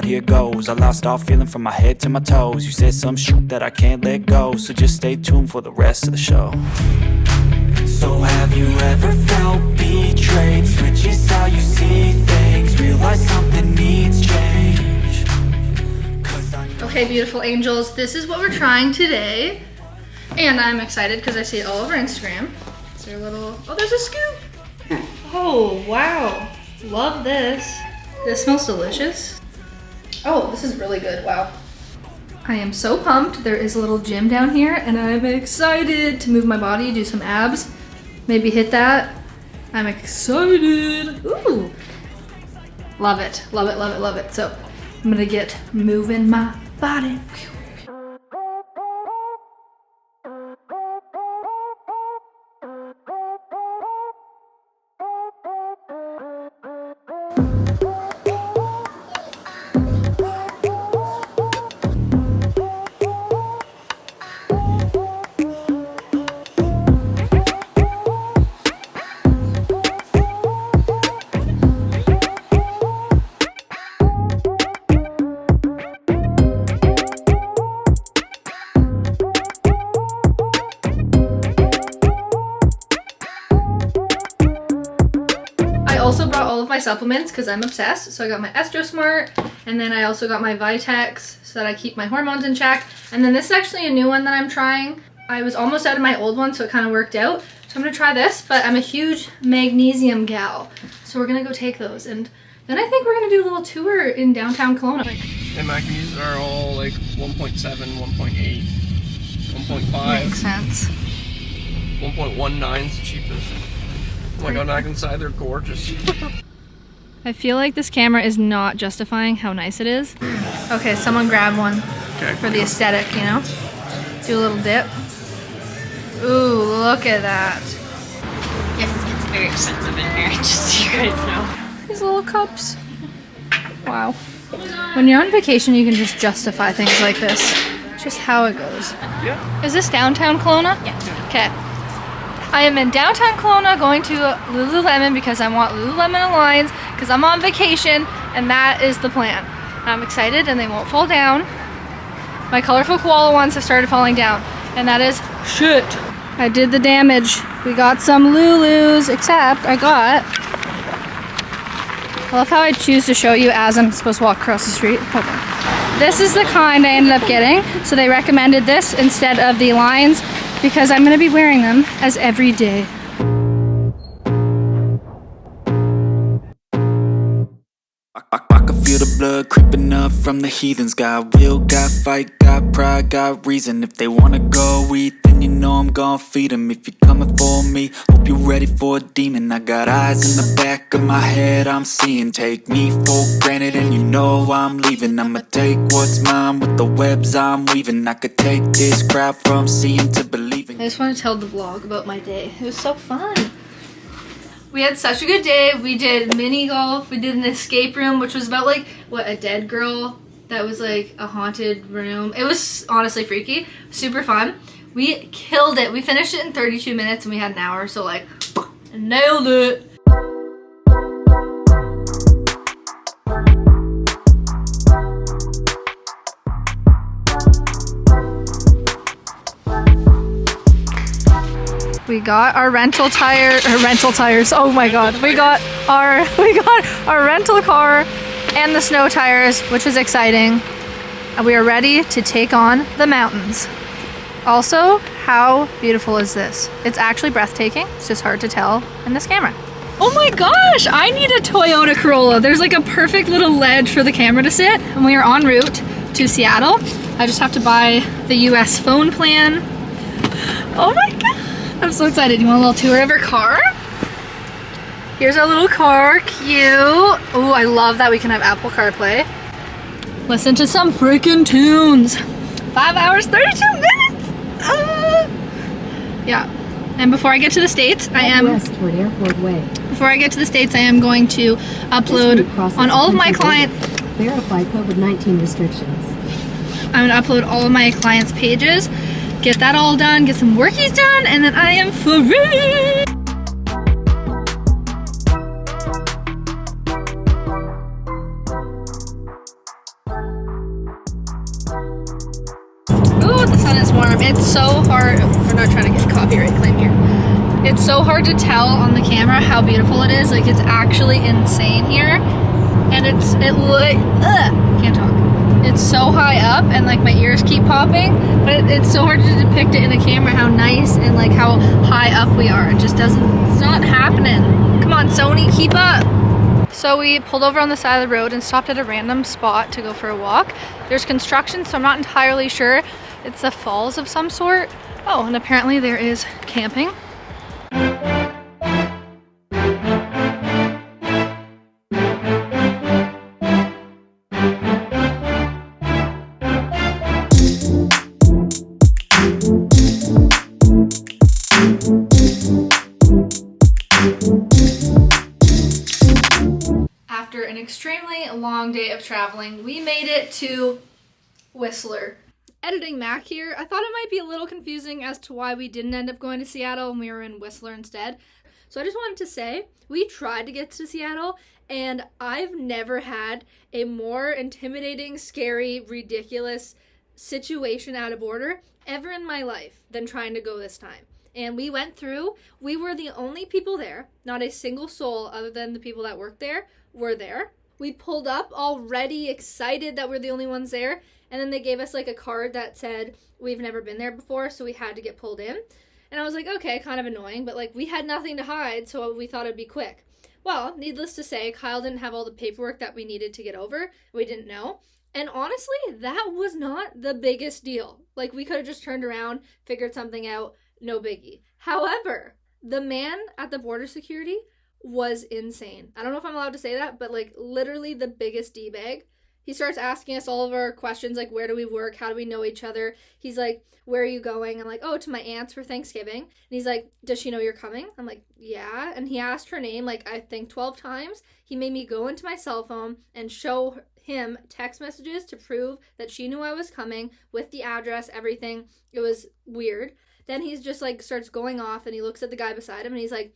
here goes. I lost all feeling from my head to my toes. You said some shit that I can't let go, so just stay tuned for the rest of the show. So have you ever felt betrayed? Switches how you see things, realize something needs change. Okay, beautiful angels, this is what we're trying today. And I'm excited because I see it all over Instagram. Is there a little, oh, there's a scoop. Oh, wow. Love this. This smells delicious. Oh, this is really good, wow. I am so pumped. There is a little gym down here and I'm excited to move my body, do some abs, maybe hit that. I'm excited. Ooh. Love it, love it, love it, love it. So I'm gonna get moving my body. I also brought all of my supplements because I'm obsessed. So I got my Estro Smart, and then I also got my Vitex so that I keep my hormones in check. And then this is actually a new one that I'm trying. I was almost out of my old one, so it kind of worked out. So I'm gonna try this, but I'm a huge magnesium gal. So we're gonna go take those. And then I think we're gonna do a little tour in downtown Kelowna. And Mackenzies are all like 1.7, 1.8, 1.5. Makes sense. 1.19 is the cheapest. Oh my god, back inside they're gorgeous. I feel like this camera is not justifying how nice it is. Okay, someone grab one for the aesthetic, you know? Do a little dip. Ooh, look at that. Yes, it's very expensive in here, just so you guys know. These little cups. Wow. When you're on vacation, you can just justify things like this. Just how it goes. Yeah. Is this downtown Kelowna? Yeah. Okay. I am in downtown Kelowna going to Lululemon because I want Lululemon Aligns because I'm on vacation and that is the plan. I'm excited and they won't fall down. My colorful koala ones have started falling down and that is shit. I did the damage. We got some Lulus, except I love how I choose to show you as I'm supposed to walk across the street. Hold on. This is the kind I ended up getting. So they recommended this instead of the Aligns because I'm gonna be wearing them as every day. I can feel the blood creeping up from the heathens. Got will, got fight, got pride, got reason. If they wanna go eat, then you know I'm gon' feed them. If you're coming for me, hope you're ready for a demon. I got eyes in the back of my head, I'm seeing. Take me for granted and you know I'm leaving. I'ma take what's mine with the webs I'm weaving. I could take this crowd from seeing to believing. I just want to tell the vlog about my day. It was so fun. We had such a good day. We did mini golf. We did an escape room, which was about like, what, a dead girl that was like a haunted room. It was honestly freaky. Super fun. We killed it. We finished it in 32 minutes and we had an hour. So like, nailed it. We got our rental tires. Oh my god. We got our rental car and the snow tires, which is exciting. And we are ready to take on the mountains. Also, how beautiful is this? It's actually breathtaking. It's just hard to tell in this camera. Oh my gosh, I need a Toyota Corolla. There's like a perfect little ledge for the camera to sit. And we are en route to Seattle. I just have to buy the US phone plan. Oh my god. I'm so excited. You want a little tour of our car? Here's our little car. Cute. Oh, I love that we can have Apple CarPlay. Listen to some freaking tunes. 5 hours, 32 minutes. Yeah. And before I get to the States, I am going to upload on all of my clients. Verify COVID-19 restrictions. I'm gonna upload all of my clients' pages, get that all done, get some workies done, and then I am free. warm. It's so hard. We're not trying to get copyright claim here. It's so hard to tell on the camera how beautiful it is. Like, it's actually insane here. And can't talk. It's so high up and like my ears keep popping, but it's so hard to depict it in a camera how nice and like how high up we are. It just doesn't, it's not happening. Come on, Sony, keep up. So we pulled over on the side of the road and stopped at a random spot to go for a walk. There's construction, so I'm not entirely sure. It's a falls of some sort. Oh, and apparently there is camping. After an extremely long day of traveling, we made it to Whistler. Editing Mac here, I thought it might be a little confusing as to why we didn't end up going to Seattle and we were in Whistler instead. So I just wanted to say, we tried to get to Seattle and I've never had a more intimidating, scary, ridiculous situation at a border ever in my life than trying to go this time. And we went through, we were the only people there, not a single soul other than the people that worked there were there. We pulled up already excited that we're the only ones there. And then they gave us like a card that said, we've never been there before, so we had to get pulled in. And I was like, okay, kind of annoying, but like we had nothing to hide, so we thought it'd be quick. Well, needless to say, Kyle didn't have all the paperwork that we needed to get over. We didn't know. And honestly, that was not the biggest deal. Like, we could have just turned around, figured something out, no biggie. However, the man at the border security was insane. I don't know if I'm allowed to say that, but like literally the biggest D-bag. He starts asking us all of our questions, like, where do we work? How do we know each other? He's like, where are you going? I'm like, oh, to my aunt's for Thanksgiving. And he's like, does she know you're coming? I'm like, yeah. And he asked her name, like, I think 12 times. He made me go into my cell phone and show him text messages to prove that she knew I was coming with the address, everything. It was weird. Then he's just like starts going off and he looks at the guy beside him and he's like,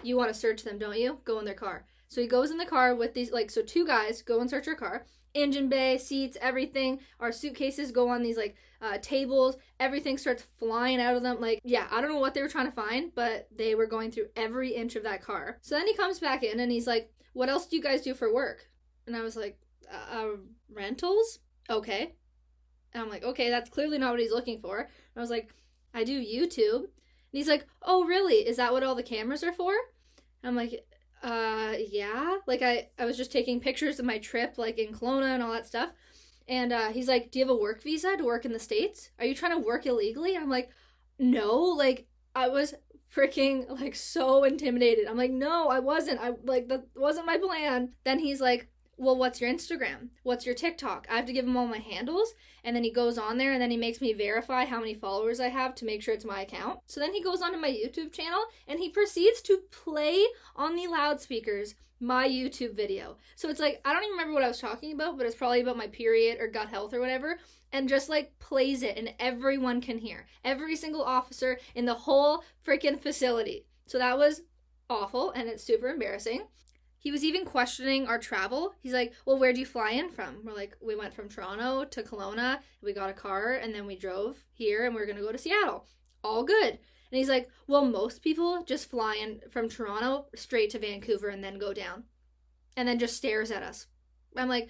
you want to search them, don't you? Go in their car. So he goes in the car with these, like, so two guys go and search our car. Engine bay, seats, everything. Our suitcases go on these like tables. Everything starts flying out of them. Like, yeah, I don't know what they were trying to find, but they were going through every inch of that car. So then he comes back in and he's like, what else do you guys do for work? And I was like, rentals? Okay. And I'm like, okay, that's clearly not what he's looking for. And I was like, I do YouTube. And he's like, oh, really? Is that what all the cameras are for? And I'm like, yeah. Like, I was just taking pictures of my trip, like, in Kelowna and all that stuff. And he's like, do you have a work visa to work in the States? Are you trying to work illegally? And I'm like, no. Like, I was freaking, like, so intimidated. I'm like, no, I wasn't. That wasn't my plan. Then he's like, well, what's your Instagram? What's your TikTok? I have to give him all my handles. And then he goes on there and then he makes me verify how many followers I have to make sure it's my account. So then he goes onto my YouTube channel and he proceeds to play on the loudspeakers my YouTube video. So it's like, I don't even remember what I was talking about, but it's probably about my period or gut health or whatever. And just like plays it and everyone can hear. Every single officer in the whole freaking facility. So that was awful and it's super embarrassing. He was even questioning our travel. He's like, well, where do you fly in from? We're like, we went from Toronto to Kelowna. We got a car and then we drove here and we're going to go to Seattle. All good. And he's like, well, most people just fly in from Toronto straight to Vancouver and then go down. And then just stares at us. I'm like,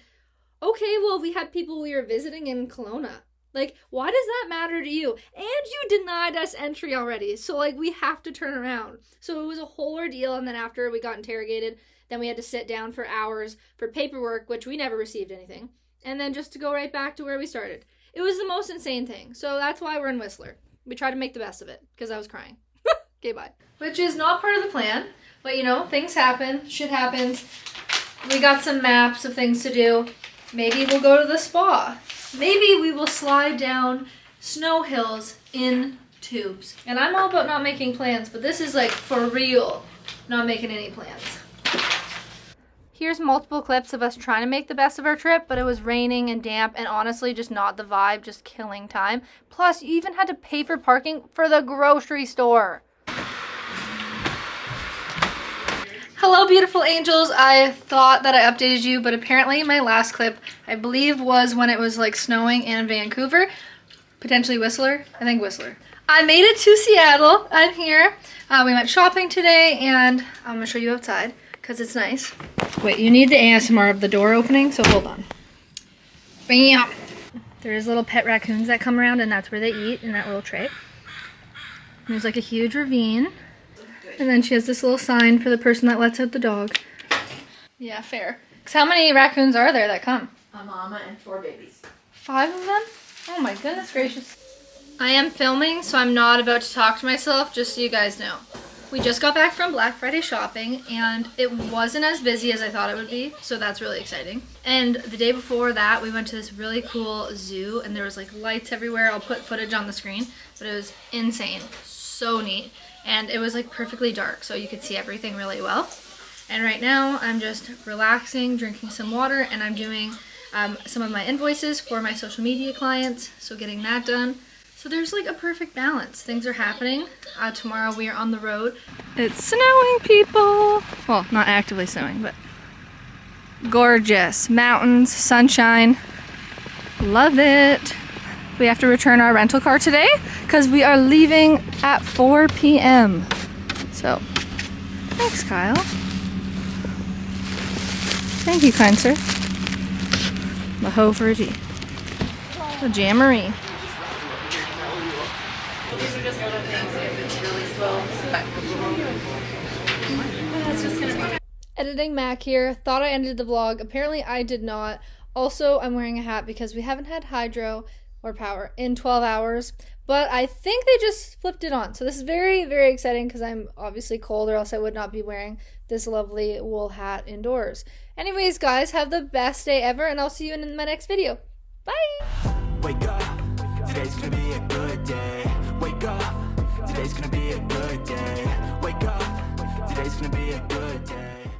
okay, well, we had people we were visiting in Kelowna. Like, why does that matter to you? And you denied us entry already. So, like, we have to turn around. So it was a whole ordeal. And then after we got interrogated, then we had to sit down for hours for paperwork, which we never received anything. And then just to go right back to where we started. It was the most insane thing. So that's why we're in Whistler. We tried to make the best of it because I was crying. Okay, bye. Which is not part of the plan. But, you know, things happen. Shit happens. We got some maps of things to do. Maybe we'll go to the spa. Maybe we will slide down snow hills in tubes. And I'm all about not making plans, but this is like for real not making any plans. Here's multiple clips of us trying to make the best of our trip, but it was raining and damp and honestly just not the vibe, just killing time. Plus, you even had to pay for parking for the grocery store. Hello, beautiful angels. I thought that I updated you, but apparently my last clip, I believe, was when it was like snowing in Vancouver. Potentially Whistler? I think Whistler. I made it to Seattle. I'm here. We went shopping today, and I'm gonna show you outside because it's nice. Wait, you need the ASMR of the door opening, so hold on. Bam! There's little pet raccoons that come around, and that's where they eat, in that little tray. And there's like a huge ravine. And then she has this little sign for the person that lets out the dog. Yeah, fair. Because how many raccoons are there that come? A mama and 4 babies. 5 of them? Oh my goodness gracious. I am filming, so I'm not about to talk to myself, just so you guys know. We just got back from Black Friday shopping, and it wasn't as busy as I thought it would be, so that's really exciting. And the day before that, we went to this really cool zoo, and there was like lights everywhere. I'll put footage on the screen, but it was insane. So neat. And it was like perfectly dark, so you could see everything really well. And right now, I'm just relaxing, drinking some water, and I'm doing some of my invoices for my social media clients, so getting that done. So there's like a perfect balance. Things are happening. Tomorrow we are on the road. It's snowing, people. Well, not actively snowing, but gorgeous. Mountains, sunshine. Love it. We have to return our rental car today because we are leaving at 4 p.m. So, thanks, Kyle. Thank you, kind sir. Maho for a tea. The jamboree. These are just little things if it's really slow. That's just gonna be. Editing Mac here. Thought I ended the vlog. Apparently I did not. Also, I'm wearing a hat because we haven't had hydro or power in 12 hours. But I think they just flipped it on. So this is very, very exciting because I'm obviously cold, or else I would not be wearing this lovely wool hat indoors. Anyways, guys, have the best day ever, and I'll see you in my next video. Bye! Wake up, today's gonna be a good day. Wake up, today's gonna be a good day. Wake up, today's gonna be a good day.